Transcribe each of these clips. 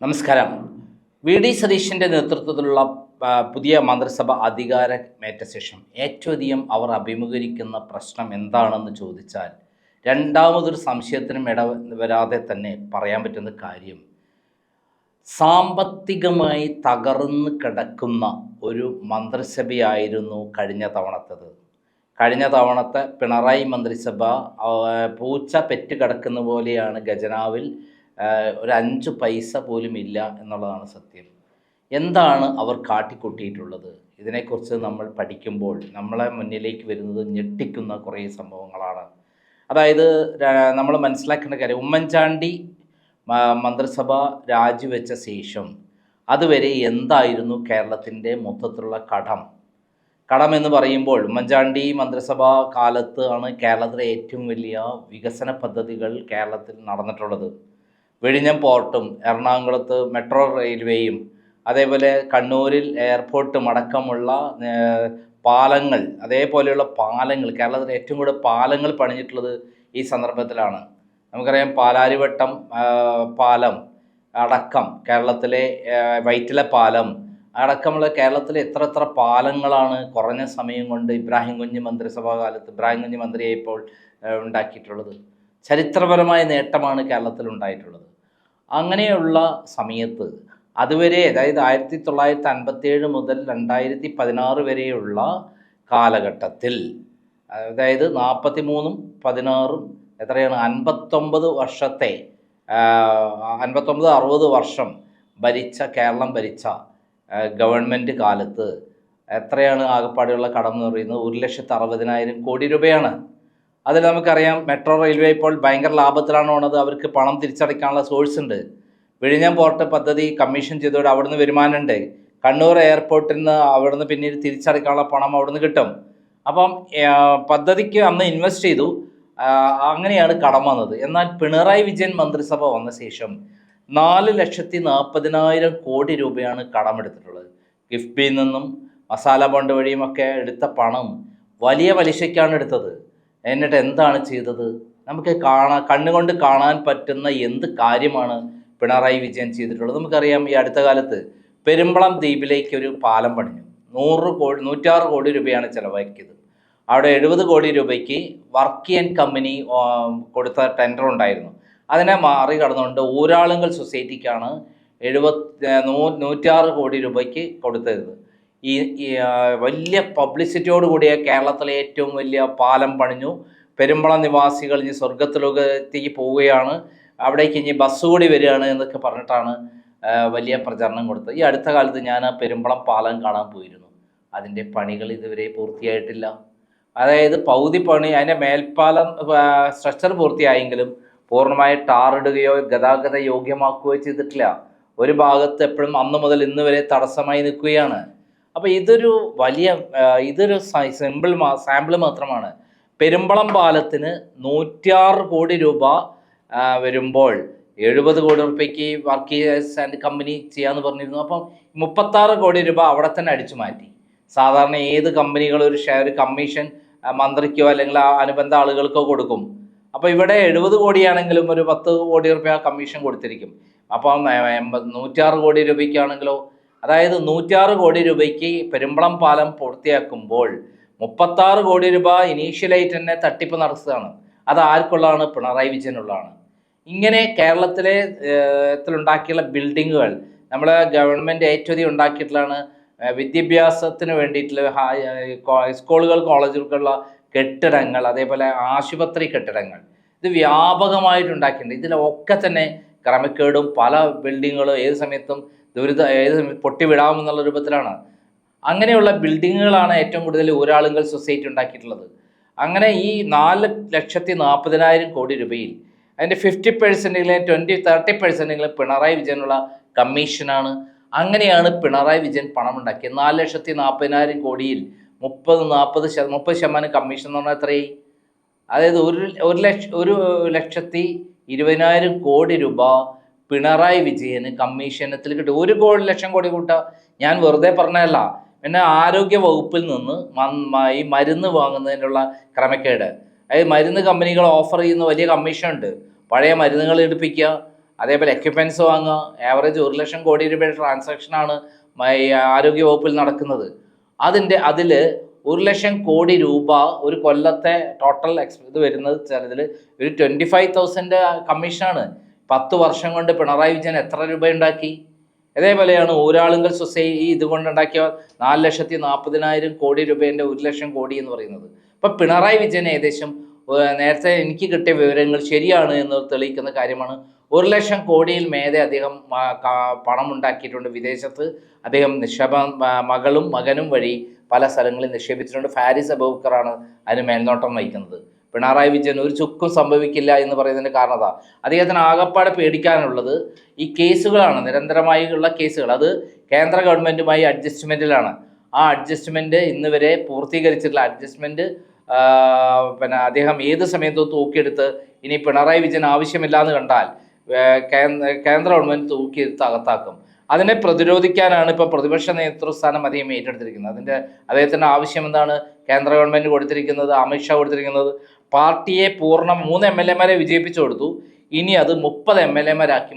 നമസ്കാരം. V D സതീശൻ്റെ നേതൃത്വത്തിലുള്ള പുതിയ മന്ത്രിസഭ അധികാരമേറ്റ ശേഷം ഏറ്റവും അധികം അവർ അഭിമുഖീകരിക്കുന്ന പ്രശ്നം എന്താണെന്ന് ചോദിച്ചാൽ രണ്ടാമതൊരു സംശയത്തിനും വരാതെ തന്നെ പറയാൻ പറ്റുന്ന കാര്യം സാമ്പത്തികമായി തകർന്ന് കിടക്കുന്ന ഒരു മന്ത്രിസഭയായിരുന്നു കഴിഞ്ഞ തവണത്തത്. കഴിഞ്ഞ തവണത്തെ പിണറായി മന്ത്രിസഭ പൂച്ച പെറ്റ് കിടക്കുന്ന പോലെയാണ്. ഖജനാവിൽ ഒരു 5 പൈസ പോലും ഇല്ല എന്നുള്ളതാണ് സത്യം. എന്താണ് അവർ കാട്ടിക്കൂട്ടിയിട്ടുള്ളത്? ഇതിനെക്കുറിച്ച് നമ്മൾ പഠിക്കുമ്പോൾ നമ്മളെ മുന്നിലേക്ക് വരുന്നത് ഞെട്ടിക്കുന്ന കുറേ സംഭവങ്ങളാണ്. അതായത് നമ്മൾ മനസ്സിലാക്കേണ്ട കാര്യം, ഉമ്മൻചാണ്ടി മന്ത്രിസഭ രാജിവെച്ച ശേഷം അതുവരെ എന്തായിരുന്നു കേരളത്തിൻ്റെ മൊത്തത്തിലുള്ള കടം എന്ന് പറയുമ്പോൾ ഉമ്മൻചാണ്ടി മന്ത്രിസഭ കാലത്ത് ആണ് കേരളത്തിലെ ഏറ്റവും വലിയ വികസന പദ്ധതികൾ കേരളത്തിൽ നടന്നിട്ടുള്ളത്. വിഴിഞ്ഞം പോർട്ടും എറണാകുളത്ത് മെട്രോ റെയിൽവേയും അതേപോലെ കണ്ണൂരിൽ എയർപോർട്ടും അടക്കമുള്ള പാലങ്ങൾ, അതേപോലെയുള്ള പാലങ്ങൾ, കേരളത്തിൽ ഏറ്റവും കൂടുതൽ പാലങ്ങൾ പണിഞ്ഞിട്ടുള്ളത് ഈ സന്ദർഭത്തിലാണ്. നമുക്കറിയാം പാലാരിവട്ടം പാലം അടക്കം, കേരളത്തിലെ വൈറ്റില പാലം അടക്കമുള്ള കേരളത്തിലെ എത്ര പാലങ്ങളാണ് കുറഞ്ഞ സമയം കൊണ്ട് ഇബ്രാഹിം കുഞ്ഞ് മന്ത്രിസഭാ കാലത്ത് ഇബ്രാഹിം കുഞ്ഞ് മന്ത്രിയായപ്പോൾ ഉണ്ടാക്കിയിട്ടുള്ളത്. ചരിത്രപരമായ നേട്ടമാണ് കേരളത്തിൽ ഉണ്ടായിട്ടുള്ളത്. അങ്ങനെയുള്ള സമയത്ത് അതുവരെ, അതായത് 1957 മുതൽ 2016 വരെയുള്ള കാലഘട്ടത്തിൽ, അതായത് 43ഉം 16ഉം എത്രയാണ് 59 വർഷത്തെ 59-60 വർഷം കേരളം ഭരിച്ച ഗവൺമെൻറ് കാലത്ത് എത്രയാണ് ആകപ്പാടെയുള്ള കടം എന്ന് പറയുന്നത്? 1,60,000 കോടി രൂപയാണ്. അതിൽ നമുക്കറിയാം മെട്രോ റെയിൽവേ ഇപ്പോൾ ഭയങ്കര ലാഭത്തിലാണ് പോണത്. അവർക്ക് പണം തിരിച്ചടയ്ക്കാനുള്ള സോഴ്സ് ഉണ്ട്. വിഴിഞ്ഞം പോർട്ട് പദ്ധതി കമ്മീഷൻ ചെയ്തതോടെ അവിടുന്ന് വരുമാനമുണ്ട്. കണ്ണൂർ എയർപോർട്ടിൽ നിന്ന് അവിടുന്ന് പിന്നീട് തിരിച്ചടയ്ക്കാനുള്ള പണം അവിടുന്ന് കിട്ടും. അപ്പം പദ്ധതിക്ക് അന്ന് ഇൻവെസ്റ്റ് ചെയ്തു. അങ്ങനെയാണ് കടം വന്നത്. എന്നാൽ പിണറായി വിജയൻ മന്ത്രിസഭ വന്ന ശേഷം 4,40,000 കോടി രൂപയാണ് കടമെടുത്തിട്ടുള്ളത്. കിഫ്ബിയിൽ നിന്നും മസാല ബോണ്ട് വഴിയുമൊക്കെ എടുത്ത പണം വലിയ പലിശയ്ക്കാണ് എടുത്തത്. എന്നിട്ട് എന്താണ് ചെയ്തത്? നമുക്ക് കണ്ണുകൊണ്ട് കാണാൻ പറ്റുന്ന എന്ത് കാര്യമാണ് പിണറായി വിജയൻ ചെയ്തിട്ടുള്ളത്? നമുക്കറിയാം, ഈ അടുത്ത കാലത്ത് പെരുമ്പളം ദ്വീപിലേക്ക് ഒരു പാലം പണിഞ്ഞു. 106 കോടി രൂപയാണ് ചിലവാക്കിയത്. അവിടെ 70 കോടി രൂപയ്ക്ക് വർക്കിയൻ കമ്പനി കൊടുത്ത ടെൻഡർ ഉണ്ടായിരുന്നു. അതിനെ മറികടന്നുകൊണ്ട് ഊരാളുങ്കൽ സൊസൈറ്റിക്കാണ് 106 കോടി രൂപയ്ക്ക് കൊടുത്തത്. ഈ വലിയ പബ്ലിസിറ്റിയോട് കൂടിയ കേരളത്തിലെ ഏറ്റവും വലിയ പാലം പണിഞ്ഞു. പെരുമ്പളം നിവാസികൾ ഇനി സ്വർഗത്തിലേക്ക് പോവുകയാണ്, അവിടേക്ക് ഇനി ബസ് കൂടി വരികയാണ് എന്നൊക്കെ പറഞ്ഞിട്ടാണ് വലിയ പ്രചരണം കൊടുത്തത്. ഈ അടുത്ത കാലത്ത് ഞാൻ ആ പെരുമ്പളം പാലം കാണാൻ പോയിരുന്നു. അതിൻ്റെ പണികൾ ഇതുവരെ പൂർത്തിയായിട്ടില്ല. അതായത് പകുതി പണി, അതിൻ്റെ മേൽപ്പാലം സ്ട്രക്ചർ പൂർത്തിയായെങ്കിലും പൂർണ്ണമായി ടാറിടുകയോ ഗതാഗത യോഗ്യമാക്കുകയോ ചെയ്തിട്ടില്ല. ഒരു ഭാഗത്ത് എപ്പോഴും അന്ന് മുതൽ ഇന്ന് വരെ തടസ്സമായി നിൽക്കുകയാണ്. അപ്പോൾ ഇതൊരു സാമ്പിൾ മാത്രമാണ്. പെരുമ്പളം പാലത്തിന് 106 കോടി രൂപ വരുമ്പോൾ 70 കോടി രൂപയ്ക്ക് വർക്കേഴ്സ് ആൻഡ് കമ്പനി ചെയ്യാമെന്ന് പറഞ്ഞിരുന്നു. അപ്പം 36 കോടി രൂപ അവിടെ തന്നെ അടിച്ചു മാറ്റി. സാധാരണ ഏത് കമ്പനികൾ ഒരു കമ്മീഷൻ മന്ത്രിക്കോ അല്ലെങ്കിൽ അനുബന്ധ ആളുകൾക്കോ കൊടുക്കും. അപ്പോൾ ഇവിടെ 70 കോടിയാണെങ്കിലും ഒരു 10 കോടി രൂപ കമ്മീഷൻ കൊടുത്തിരിക്കും. അപ്പം 106 കോടി രൂപയ്ക്കാണെങ്കിലോ, അതായത് 106 കോടി രൂപയ്ക്ക് പെരുമ്പളം പാലം പൂർത്തിയാക്കുമ്പോൾ 36 കോടി രൂപ ഇനീഷ്യലായിട്ട് തന്നെ തട്ടിപ്പ് നടത്തുകയാണ്. അത് ആർക്കുള്ളതാണ്? പിണറായി വിജയനുള്ളതാണ്. ഇങ്ങനെ കേരളത്തിലുണ്ടാക്കിയുള്ള ബിൽഡിങ്ങുകൾ നമ്മളെ ഗവൺമെൻറ് ഏറ്റവും അധികം ഉണ്ടാക്കിയിട്ടുള്ളതാണ്. വിദ്യാഭ്യാസത്തിന് വേണ്ടിയിട്ടുള്ള സ്കൂളുകൾ, കോളേജുകൾക്കുള്ള കെട്ടിടങ്ങൾ, അതേപോലെ ആശുപത്രി കെട്ടിടങ്ങൾ, ഇത് വ്യാപകമായിട്ടുണ്ടാക്കിയിട്ടുണ്ട്. ഇതിലൊക്കെ തന്നെ ക്രമക്കേടും പല ബിൽഡിങ്ങുകളും ഏത് സമയത്തും പൊട്ടിവിടാമെന്നുള്ള രൂപത്തിലാണ്. അങ്ങനെയുള്ള ബിൽഡിങ്ങുകളാണ് ഏറ്റവും കൂടുതൽ ഊരാളുങ്കൽ സൊസൈറ്റി ഉണ്ടാക്കിയിട്ടുള്ളത്. അങ്ങനെ ഈ 4,40,000 കോടി രൂപയിൽ അതിൻ്റെ 50% 30% പിണറായി വിജയനുള്ള കമ്മീഷനാണ്. അങ്ങനെയാണ് പിണറായി വിജയൻ പണം ഉണ്ടാക്കിയത്. 4,40,000 കോടിയിൽ 30% കമ്മീഷൻ എന്ന് പറഞ്ഞാൽ എത്രയായി? അതായത് 1,20,000 കോടി രൂപ പിണറായി വിജയന് കമ്മീഷനത്തിൽ കിട്ടും. 1,00,000 കോടി കൂട്ടുക ഞാൻ വെറുതെ പറഞ്ഞതല്ല. പിന്നെ ആരോഗ്യ വകുപ്പിൽ നിന്ന് ഈ മരുന്ന് വാങ്ങുന്നതിനുള്ള ക്രമക്കേട്, അതായത് മരുന്ന് കമ്പനികൾ ഓഫർ ചെയ്യുന്ന വലിയ കമ്മീഷൻ ഉണ്ട്. പഴയ മരുന്നുകൾ എടുപ്പിക്കുക, അതേപോലെ എക്യുപ്മെൻറ്റ്സ് വാങ്ങുക. ആവറേജ് 1,00,000 കോടി രൂപയുടെ ട്രാൻസാക്ഷനാണ് ആരോഗ്യ വകുപ്പിൽ നടക്കുന്നത്. അതിൽ 1,00,000 കോടി രൂപ ഒരു കൊല്ലത്തെ ടോട്ടൽ ഇത് വരുന്നത് ചിലതിൽ ഒരു 25,000 കമ്മീഷനാണ്. 10 വർഷം കൊണ്ട് പിണറായി വിജയൻ എത്ര രൂപ ഉണ്ടാക്കി? അതേപോലെയാണ് ഊരാളുങ്കൽ സൊസൈറ്റി ഇതുകൊണ്ടുണ്ടാക്കിയ 4,40,000 കോടി രൂപേൻ്റെ 1,00,000 കോടി എന്ന് പറയുന്നത്. അപ്പം പിണറായി വിജയൻ ഏകദേശം നേരത്തെ എനിക്ക് കിട്ടിയ വിവരങ്ങൾ ശരിയാണ് എന്ന് തെളിയിക്കുന്ന കാര്യമാണ്. 1,00,000 കോടിയിൽ മേലെ അദ്ദേഹം പണം ഉണ്ടാക്കിയിട്ടുണ്ട്. വിദേശത്ത് അദ്ദേഹം മകളും മകനും വഴി പല സ്ഥലങ്ങളിൽ നിക്ഷേപിച്ചിട്ടുണ്ട്. ഫാരിസ് അബൂബക്കറാണ് അതിന് മേൽനോട്ടം വഹിക്കുന്നത്. പിണറായി വിജയൻ ഒരു ചുക്കും സംഭവിക്കില്ല എന്ന് പറയുന്നതിൻ്റെ കാരണത അദ്ദേഹത്തിന് ആകപ്പാടെ പേടിക്കാനുള്ളത് ഈ കേസുകളാണ്. നിരന്തരമായുള്ള കേസുകൾ. അത് കേന്ദ്ര ഗവൺമെൻറ്റുമായി അഡ്ജസ്റ്റ്മെൻറ്റിലാണ്. ആ അഡ്ജസ്റ്റ്മെൻറ്റ് ഇന്ന് വരെ പൂർത്തീകരിച്ചിട്ടുള്ള അഡ്ജസ്റ്റ്മെൻറ്റ് അദ്ദേഹം ഏത് സമയത്തും തൂക്കിയെടുത്ത് ഇനി പിണറായി വിജയൻ ആവശ്യമില്ല എന്ന് കണ്ടാൽ കേന്ദ്ര ഗവൺമെൻറ് തൂക്കിയെടുത്ത് അകത്താക്കും. അതിനെ പ്രതിരോധിക്കാനാണ് ഇപ്പോൾ പ്രതിപക്ഷ നേതൃസ്ഥാനം അദ്ദേഹം ഏറ്റെടുത്തിരിക്കുന്നത്. അദ്ദേഹത്തിൻ്റെ ആവശ്യം എന്താണ്? കേന്ദ്ര ഗവൺമെൻറ് കൊടുത്തിരിക്കുന്നത്, അമിത്ഷാ കൊടുത്തിരിക്കുന്നത് പാർട്ടിയെ പൂർണ്ണം 3 MLA വിജയിപ്പിച്ചു കൊടുത്തു. ഇനി അത് 30 MLA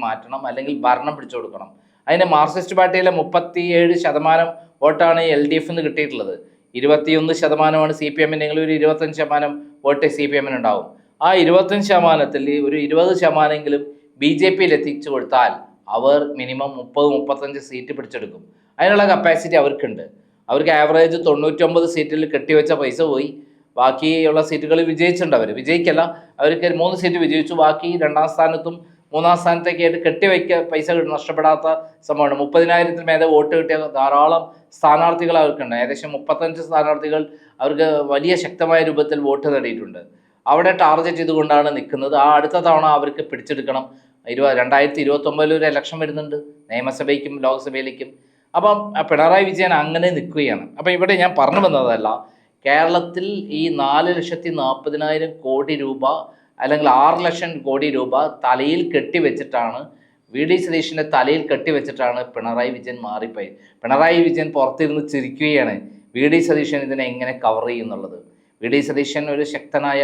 മാറ്റണം, അല്ലെങ്കിൽ ഭരണം പിടിച്ചു കൊടുക്കണം. അതിന് മാർക്സിസ്റ്റ് പാർട്ടിയിലെ 37% വോട്ടാണ് LDF കിട്ടിയിട്ടുള്ളത്. 21% CPM, ഒരു 25% വോട്ട് CPM ഉണ്ടാവും. ആ 25%-ൽ ഒരു 20%-എങ്കിലും BJP-യിൽ എത്തിച്ചു കൊടുത്താൽ അവർ മിനിമം 30-35 സീറ്റ് പിടിച്ചെടുക്കും. അതിനുള്ള കപ്പാസിറ്റി അവർക്കുണ്ട്. അവർക്ക് ആവറേജ് 99 സീറ്റിൽ കെട്ടിവെച്ച പൈസ പോയി. ബാക്കിയുള്ള സീറ്റുകൾ വിജയിച്ചിട്ടുണ്ട്. വിജയിക്കല്ല, അവർക്ക് 3 സീറ്റ് വിജയിച്ചു. ബാക്കി 2ാം സ്ഥാനത്തും 3ാം സ്ഥാനത്തേക്കായിട്ട് പൈസ നഷ്ടപ്പെടാത്ത സംഭവമാണ്. 30,000-ൽ മേലെ വോട്ട് കിട്ടിയ ധാരാളം സ്ഥാനാർത്ഥികൾ അവർക്കുണ്ട്. ഏകദേശം 35 സ്ഥാനാർത്ഥികൾ അവർക്ക് വലിയ ശക്തമായ രൂപത്തിൽ വോട്ട് നേടിയിട്ടുണ്ട്. അവിടെ ടാർഗറ്റ് ചെയ്തുകൊണ്ടാണ് നിൽക്കുന്നത്. അടുത്ത തവണ അവർക്ക് പിടിച്ചെടുക്കണം. 2029 ഒരു ഇലക്ഷൻ വരുന്നുണ്ട്, നിയമസഭയ്ക്കും ലോക്സഭയിലേക്കും. അപ്പം പിണറായി വിജയൻ അങ്ങനെ നിൽക്കുകയാണ്. അപ്പം ഇവിടെ ഞാൻ പറഞ്ഞു വന്നതല്ല, കേരളത്തിൽ ഈ 4,40,000 കോടി രൂപ അല്ലെങ്കിൽ 6,00,000 കോടി രൂപ തലയിൽ കെട്ടിവെച്ചിട്ടാണ്, VD സതീഷിൻ്റെ തലയിൽ കെട്ടിവെച്ചിട്ടാണ് പിണറായി വിജയൻ മാറിപ്പോയി. പിണറായി വിജയൻ പുറത്തിരുന്ന് ചിരിക്കുകയാണ് VD സതീശൻ ഇതിനെ എങ്ങനെ കവർ ചെയ്യുന്നുള്ളത്. VD സതീശൻ ഒരു ശക്തനായ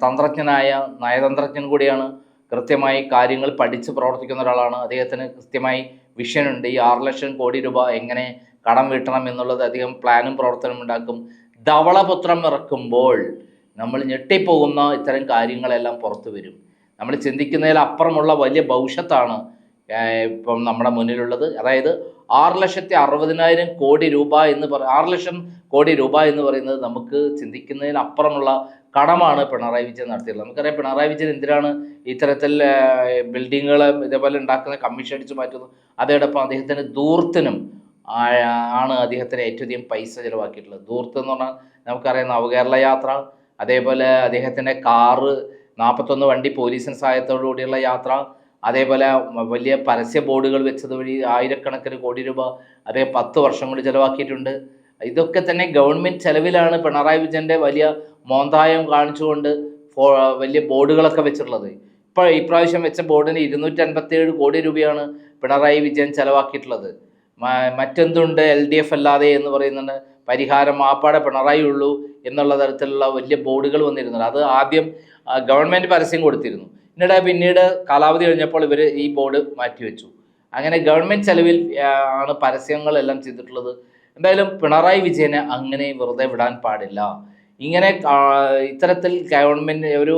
തന്ത്രജ്ഞനായ നയതന്ത്രജ്ഞൻ കൂടിയാണ്. കൃത്യമായി കാര്യങ്ങൾ പഠിച്ച് പ്രവർത്തിക്കുന്ന ഒരാളാണ്. അദ്ദേഹത്തിന് കൃത്യമായി വിഷനുണ്ട്. ഈ 6,00,000 കോടി രൂപ എങ്ങനെ കടം വീട്ടണം എന്നുള്ളത് അദ്ദേഹം പ്ലാനും പ്രവർത്തനവും ഉണ്ടാക്കും. ധവളപുത്രം ഇറക്കുമ്പോൾ നമ്മൾ ഞെട്ടിപ്പോകുന്ന ഇത്തരം കാര്യങ്ങളെല്ലാം പുറത്തു വരും. നമ്മൾ ചിന്തിക്കുന്നതിൽ അപ്പുറമുള്ള വലിയ ഭവിഷ്യത്താണ് ഇപ്പം നമ്മുടെ മുന്നിലുള്ളത്. അതായത് 6,60,000 കോടി രൂപ എന്ന് 6,00,000 കോടി രൂപ എന്ന് പറയുന്നത് നമുക്ക് ചിന്തിക്കുന്നതിന് അപ്പുറമുള്ള കടമാണ് പിണറായി വിജയൻ നടത്തിയത്. നമുക്കറിയാം പിണറായി വിജയൻ എന്തിനാണ് ഇത്തരത്തിൽ ബിൽഡിങ്ങുകൾ ഇതേപോലെ ഉണ്ടാക്കുന്ന കമ്മീഷൻ അടിച്ചു മാറ്റുന്നത്. അതോടൊപ്പം അദ്ദേഹത്തിന് ധൂർത്തിനും ആണ് അദ്ദേഹത്തിന് ഏറ്റവും അധികം പൈസ ചിലവാക്കിയിട്ടുള്ളത്. ധൂർത്ത് എന്ന് പറഞ്ഞാൽ നമുക്കറിയാം നവകേരള യാത്ര, അതേപോലെ അദ്ദേഹത്തിൻ്റെ കാറ്, 41 വണ്ടി പോലീസിന് സഹായത്തോടു കൂടിയുള്ള യാത്ര, അതേപോലെ വലിയ പരസ്യ ബോർഡുകൾ വെച്ചത് വഴി 1000-കണക്കിന് കോടി രൂപ അദ്ദേഹം 10 വർഷം കൊണ്ട് ചിലവാക്കിയിട്ടുണ്ട്. ഇതൊക്കെ തന്നെ ഗവൺമെൻറ് ചെലവിലാണ് പിണറായി വിജയൻ്റെ വലിയ മോന്തായം കാണിച്ചുകൊണ്ട് വലിയ ബോർഡുകളൊക്കെ വെച്ചിട്ടുള്ളത്. ഇപ്പോൾ ഇപ്രാവശ്യം വെച്ച ബോർഡിന് 257 കോടി രൂപയാണ് പിണറായി വിജയൻ ചിലവാക്കിയിട്ടുള്ളത്. മറ്റെന്തുണ്ട് LDF അല്ലാതെ എന്ന് പറയുന്നുണ്ട്. പരിഹാരം ആപ്പാടെ പിണറായി ഉള്ളൂ എന്നുള്ള തരത്തിലുള്ള വലിയ ബോർഡുകൾ വന്നിരുന്നുണ്ട്. അത് ആദ്യം ഗവൺമെൻറ് പരസ്യം കൊടുത്തിരുന്നു. പിന്നീട് കാലാവധി കഴിഞ്ഞപ്പോൾ ഇവർ ഈ ബോർഡ് മാറ്റിവെച്ചു. അങ്ങനെ ഗവൺമെൻറ് ചെലവിൽ ആണ് പരസ്യങ്ങളെല്ലാം ചെയ്തിട്ടുള്ളത്. എന്തായാലും പിണറായി വിജയനെ അങ്ങനെ വെറുതെ വിടാൻ പാടില്ല. ഇങ്ങനെ ഇത്തരത്തിൽ ഗവൺമെൻറ് ഒരു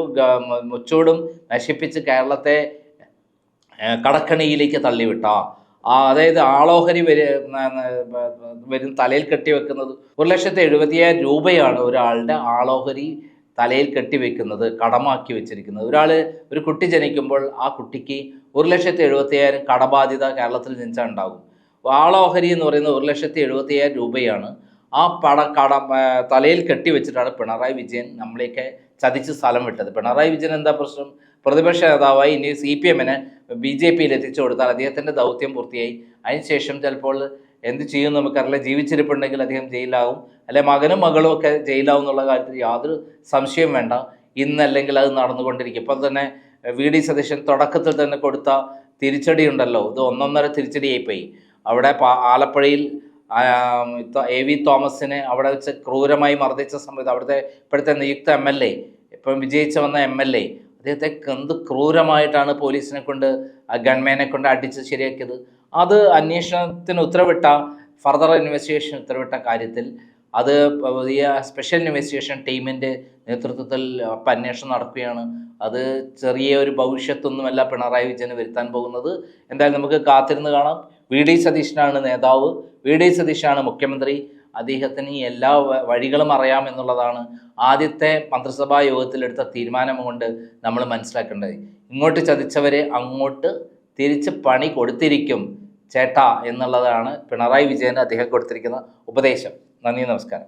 മുച്ചൂടും നശിപ്പിച്ച് കേരളത്തെ കടക്കണിയിലേക്ക് തള്ളിവിട്ട അതായത് ആളോഹരി വരും തലയിൽ കെട്ടിവെക്കുന്നത് 1,70,000 രൂപയാണ് ഒരാളുടെ ആളോഹരി തലയിൽ കെട്ടിവെക്കുന്നത്, കടമാക്കി വെച്ചിരിക്കുന്നത്. ഒരു കുട്ടി ജനിക്കുമ്പോൾ ആ കുട്ടിക്ക് 1,70,000 കടബാധ്യത കേരളത്തിൽ ജനിച്ചാൽ ഉണ്ടാകും. ആളോഹരി എന്ന് പറയുന്നത് 1,70,000 രൂപയാണ്. ആ തലയിൽ കെട്ടിവെച്ചിട്ടാണ് പിണറായി വിജയൻ നമ്മളെയൊക്കെ ചതിച്ച് സ്ഥലം വിട്ടത്. പിണറായി വിജയൻ എന്താ പ്രശ്നം? പ്രതിപക്ഷ നേതാവായി ഇനി CPM-നെ BJP-യിൽ എത്തിച്ചു കൊടുത്താൽ അദ്ദേഹത്തിൻ്റെ ദൗത്യം പൂർത്തിയായി. അതിനുശേഷം ചിലപ്പോൾ എന്ത് ചെയ്യുമെന്ന് നമുക്കറിയില്ല. ജീവിച്ചിരിപ്പുണ്ടെങ്കിൽ അദ്ദേഹം ജയിലാവും, അല്ലെ മകനും മകളും ഒക്കെ ജയിലാവും എന്നുള്ള കാര്യത്തിൽ യാതൊരു സംശയവും വേണ്ട. ഇന്നല്ലെങ്കിൽ അത് നടന്നുകൊണ്ടിരിക്കും. ഇപ്പം തന്നെ VD സതീശൻ തുടക്കത്തിൽ തന്നെ കൊടുത്ത തിരിച്ചടി ഉണ്ടല്ലോ, ഇത് 1.5 തിരിച്ചടിയായിപ്പോയി. അവിടെ ആലപ്പുഴയിൽ AV തോമസിനെ അവിടെ വെച്ച് ക്രൂരമായി മർദ്ദിച്ച സമയത്ത് അവിടുത്തെ ഇപ്പോഴത്തെ നിയുക്ത MLA, ഇപ്പം വിജയിച്ച് വന്ന MLA അദ്ദേഹത്തെ എന്ത് ക്രൂരമായിട്ടാണ് പോലീസിനെ കൊണ്ട് ഗൺമാനെ കൊണ്ട് അടിച്ച് ശരിയാക്കിയത്. അത് അന്വേഷണത്തിന് ഉത്തരവിട്ട ഫർദർ ഇൻവെസ്റ്റിഗേഷൻ ഉത്തരവിട്ട കാര്യത്തിൽ അത് പുതിയ സ്പെഷ്യൽ ഇൻവെസ്റ്റിഗേഷൻ ടീമിൻ്റെ നേതൃത്വത്തിൽ അന്വേഷണം നടക്കുകയാണ്. അത് ചെറിയ ഒരു ഭവിഷ്യത്തൊന്നുമല്ല പിണറായി വിജയന് വരുത്താൻ പോകുന്നത്. എന്തായാലും നമുക്ക് കാത്തിരുന്ന് കാണാം. വി ഡി സതീശനാണ് നേതാവ്, വി ഡി സതീശനാണ് മുഖ്യമന്ത്രി. അദ്ദേഹത്തിന് ഈ എല്ലാ വഴികളും അറിയാമെന്നുള്ളതാണ് ആദ്യത്തെ മന്ത്രിസഭാ യോഗത്തിലെടുത്ത തീരുമാനം കൊണ്ട് നമ്മൾ മനസ്സിലാക്കേണ്ടത്. ഇങ്ങോട്ട് ചതിച്ചവരെ അങ്ങോട്ട് തിരിച്ച് പണി കൊടുത്തിരിക്കും ചേട്ടാ എന്നുള്ളതാണ് പിണറായി വിജയന് അദ്ദേഹം കൊടുത്തിരിക്കുന്ന ഉപദേശം. നന്ദി, നമസ്കാരം.